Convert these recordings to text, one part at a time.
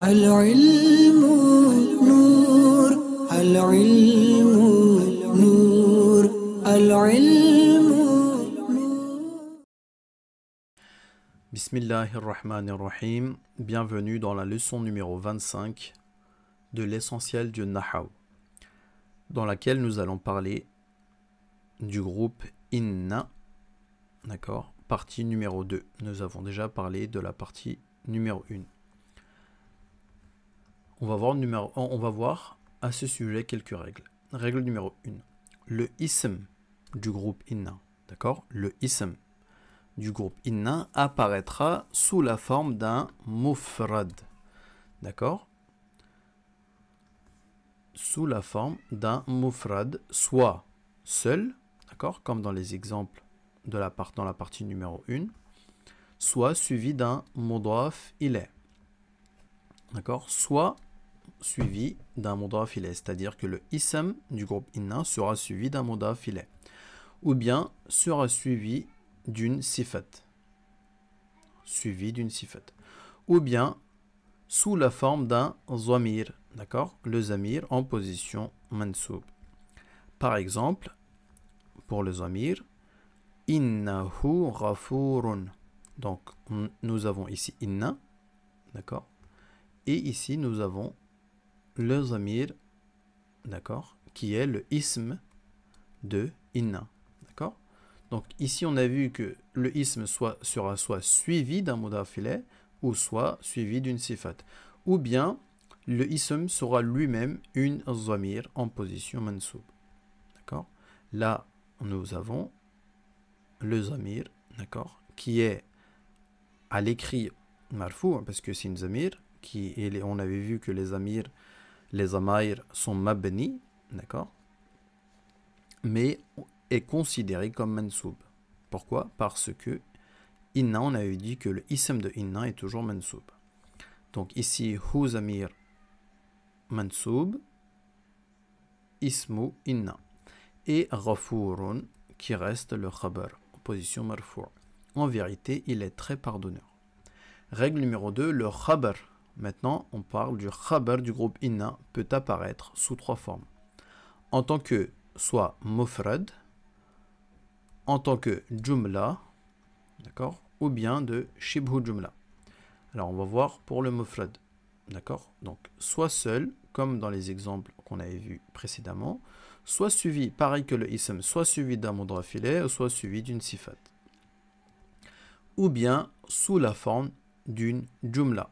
العلم نور العلم نور العلم Bismillahirrahmanirrahim. Bienvenue dans la leçon numéro 25 de l'essentiel du Nahaw, dans laquelle nous allons parler du groupe Inna, d'accord, partie numéro 2. Nous avons déjà parlé de la partie numéro 1. On va voir à ce sujet quelques règles. Règle numéro 1. Le ism du groupe Inna, d'accord, le ism du groupe Inna apparaîtra sous la forme d'un mufrad, d'accord, sous la forme d'un mufrad, soit seul, d'accord, comme dans les exemples de dans la partie numéro 1, soit suivi d'un mudaf ilay, d'accord, soit suivi d'un mudaf ilay, c'est-à-dire que le ism du groupe Inna sera suivi d'un mudaf ilay, ou bien sera suivi d'une sifat, ou bien sous la forme d'un zamir, d'accord, le zamir en position mansoub. Par exemple, pour le zamir, innahu ghafurun. Donc, nous avons ici inna, d'accord, et ici nous avons le zamir, d'accord, qui est le ism de inna, d'accord. Donc ici on a vu que le ism sera soit suivi d'un mudaf ilay ou soit suivi d'une sifat, ou bien le ism sera lui-même une zamir en position mansoub, d'accord. Là nous avons le zamir, d'accord, qui est à l'écrit marfou, parce que c'est une zamir on avait vu que les zamair sont mabni, d'accord, mais est considéré comme mansoub. Pourquoi? Parce que inna, on avait dit que le ism de inna est toujours mansoub. Donc ici, hu zamir mansoub, ismu inna. Et ghafurun, qui reste le khabar, en position marfou'. En vérité, il est très pardonneur. Règle numéro 2, le khabar. Maintenant, on parle du khabar du groupe inna, peut apparaître sous trois formes. En tant que soit mufrad, en tant que jumla, d'accord, ou bien de shibhu jumla. Alors on va voir pour le mufrad, d'accord, donc soit seul, comme dans les exemples qu'on avait vus précédemment, soit suivi, pareil que le ism, soit suivi d'un mudaf ilay, ou soit suivi d'une sifat, ou bien sous la forme d'une jumla.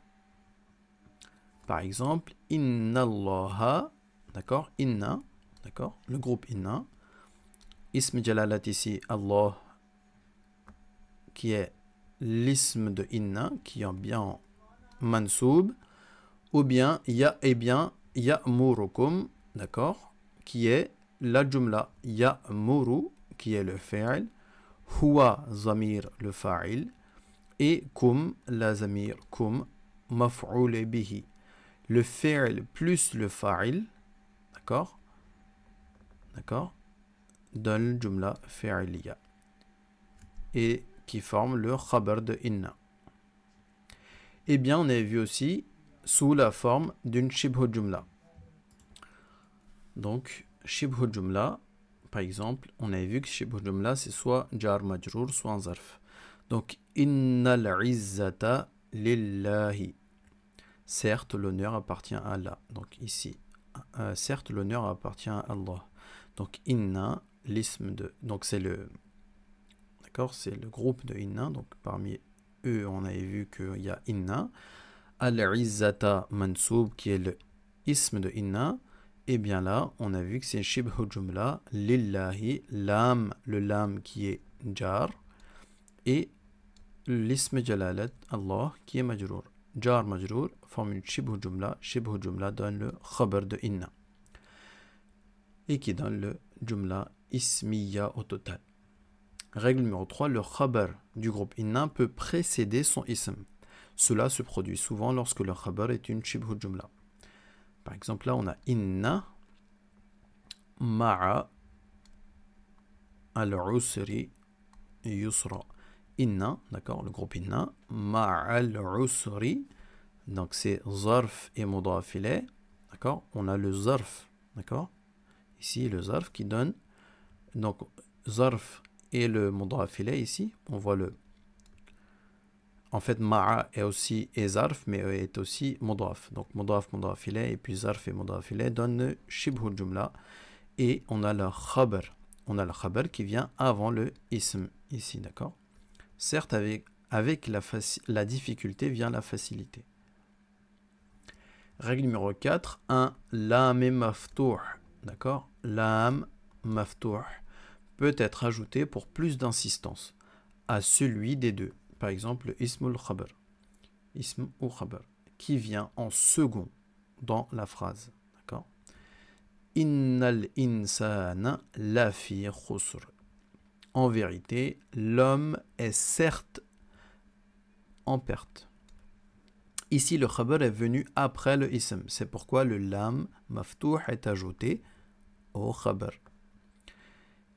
Par exemple, inna allaha, d'accord, inna, d'accord, le groupe inna, ism jalalat ici, Allah, qui est l'ism de inna, qui est bien mansoub, ou bien ya'murukum, d'accord, qui est la jumla, ya'muru, qui est le fa'il, huwa zamir, le fa'il, et kum, la zamir, kum, maf'ul bihi, le fa'il plus le fa'il, d'accord, donne le jumla fa'iliya, et qui forme le khabar de inna. Eh bien, on a vu aussi sous la forme d'une shibhu jumla. Donc, shibhu jumla, par exemple, on a vu que shibhu jumla, c'est soit jar majrour, soit un zarf. Donc, innal izzata lillahi. Certes, l'honneur appartient à Allah. Donc, ici, certes, l'honneur appartient à Allah. Donc, inna, l'isme de. Donc, c'est le. D'accord, c'est le groupe de inna. Donc, parmi eux, on avait vu qu'il y a inna. Al-izzata mansoub, qui est le ism de inna. Et bien là, on a vu que c'est shibhu jumla, lillahi, lam, le lam qui est jar, et l'ism jalalat, Allah, qui est majrour. Jar majrour forme une shibhu jumla donne le khabar de inna, et qui donne le jumla ismiya au total. Règle numéro 3, le khabar du groupe inna peut précéder son ism. Cela se produit souvent lorsque le khabar est une shibhu jumla. Par exemple, là, on a inna ma'a al-usri yusra. Inna, d'accord, le groupe inna, ma'a al-usri, Donc c'est zarf et mudaf ilayh. D'accord? On a le zarf. D'accord? Ici, le zarf qui donne. Donc, zarf et le mudaf ilayh ici. On voit le. En fait, ma'a est aussi zarf, mais est aussi mudaf. Donc, mudaf ilayh, et puis zarf et mudaf ilayh donnent shibhul jumla. Et on a le khabar. On a le khabar qui vient avant le ism ici, d'accord? Certes, avec la difficulté vient la facilité. Règle numéro 4, un lam maftouh, d'accord? Lam maftouh peut être ajouté pour plus d'insistance à celui des deux. Par exemple, le ismul khabar, ism ou khabar, qui vient en second dans la phrase, d'accord? Innal insana lafi khusr. En vérité, l'homme est certes en perte. Ici, le khabar est venu après le ism. C'est pourquoi le lam maftouh est ajouté au khabar.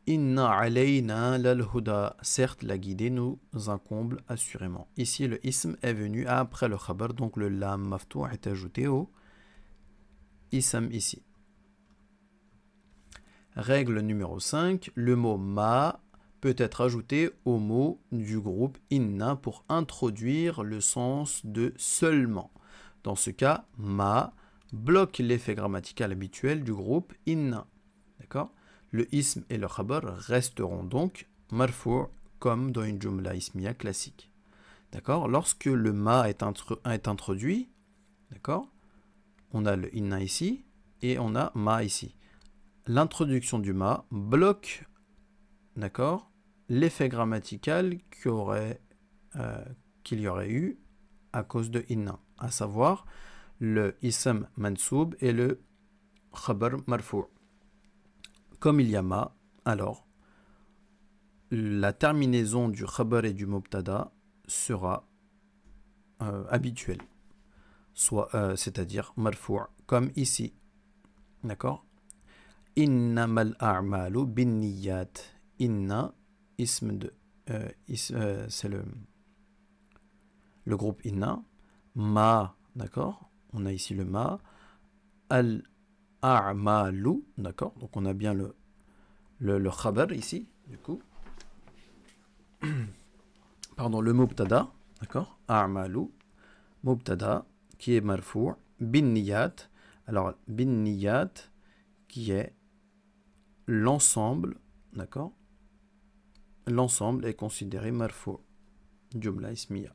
Inna alayna lal huda. Certes, la guidée nous incombe assurément. Ici, le ism est venu après le khabar, donc le lam maftouh est ajouté au ism ici. Règle numéro 5, le mot ma peut être ajouté au mot du groupe inna pour introduire le sens de seulement. Dans ce cas, ma bloque l'effet grammatical habituel du groupe inna. D'accord? Le ism et le khabar resteront donc marfou' comme dans une jumla ismiya classique. D'accord? Lorsque le ma est introduit, d'accord? On a le inna ici et on a ma ici. L'introduction du ma bloque, d'accord, l'effet grammatical qu'il y aurait eu à cause de inna, à savoir le ism mansoub et le khabar marfou'. Comme il y a ma, alors la terminaison du khabar et du mubtada sera habituelle, c'est-à-dire marfou', comme ici, d'accord? Innamal a'malu bin niyyat. Inna, ism de, c'est le groupe inna. Ma, d'accord? On a ici le ma. Al a'malu, d'accord? Donc on a bien le khabar ici, du coup. Pardon, le mubtada, d'accord? A'malu, mubtada, qui est marfou', bin niyyat. Alors, bin niyyat, qui est l'ensemble, d'accord? L'ensemble est considéré marfou', jumla ismiya.